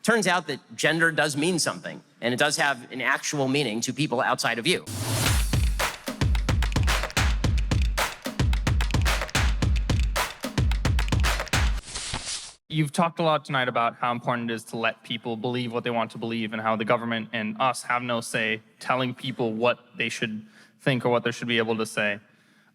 turns out that gender does mean something, and it does have an actual meaning to people outside of you. You've talked a lot tonight about how important it is to let people believe what they want to believe and how the government and us have no say telling people what they should think or what they should be able to say.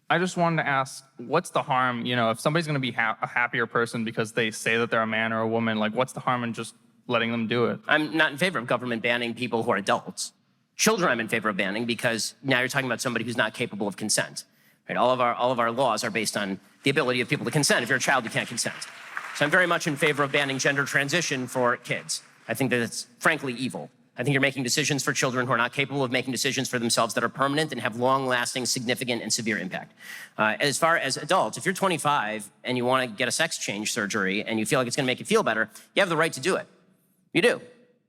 I just wanted to ask, what's the harm, if somebody's going to be a happier person because they say that they're a man or a woman, like what's the harm in just letting them do it? I'm not in favor of government banning people who are adults. Children I'm in favor of banning because now you're talking about somebody who's not capable of consent. Right? All of our laws are based on the ability of people to consent. If you're a child, you can't consent. So I'm very much in favor of banning gender transition for kids. I think that it's frankly evil. I think you're making decisions for children who are not capable of making decisions for themselves that are permanent and have long-lasting, significant, and severe impact. As far as adults, if you're 25 and you want to get a sex change surgery and you feel like it's going to make you feel better, you have the right to do it. You do.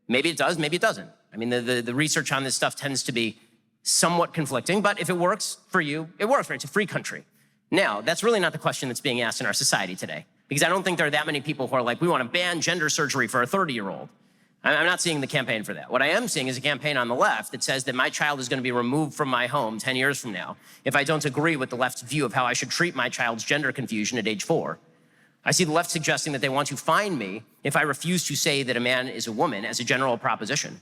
Maybe it does, maybe it doesn't. I mean, the research on this stuff tends to be somewhat conflicting, but if it works for you, it works, right? It's a free country. Now, that's really not the question that's being asked in our society today, because I don't think there are that many people who are like, we want to ban gender surgery for a 30-year-old. I'm not seeing the campaign for that. What I am seeing is a campaign on the left that says that my child is going to be removed from my home 10 years from now if I don't agree with the left's view of how I should treat my child's gender confusion at age 4. I see the left suggesting that they want to fine me if I refuse to say that a man is a woman as a general proposition.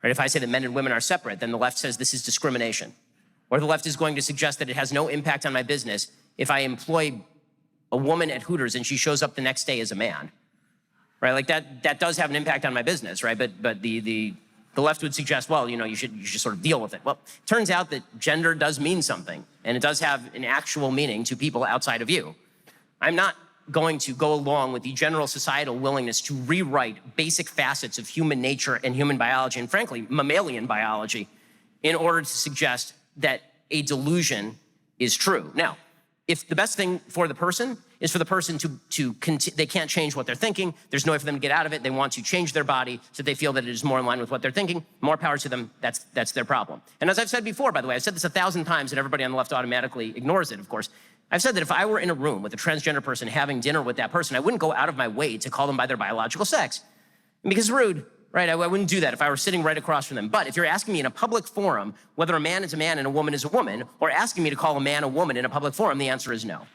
Right? If I say that men and women are separate, then the left says this is discrimination. Or the left is going to suggest that it has no impact on my business if I employ a woman at Hooters and she shows up the next day as a man. Right, like that does have an impact on my business, right? But the left would suggest, well, you should sort of deal with it. Well, it turns out that gender does mean something, and it does have an actual meaning to people outside of you. I'm not going to go along with the general societal willingness to rewrite basic facets of human nature and human biology, and frankly, mammalian biology, in order to suggest that a delusion is true. Now, if the best thing for the person is for the person they can't change what they're thinking, there's no way for them to get out of it, they want to change their body so they feel that it is more in line with what they're thinking, more power to them, that's their problem. And as I've said before, by the way, I've said this 1,000 times and everybody on the left automatically ignores it, of course. I've said that if I were in a room with a transgender person having dinner with that person, I wouldn't go out of my way to call them by their biological sex. Because it's rude, right? I wouldn't do that if I were sitting right across from them. But if you're asking me in a public forum whether a man is a man and a woman is a woman, or asking me to call a man a woman in a public forum, the answer is no.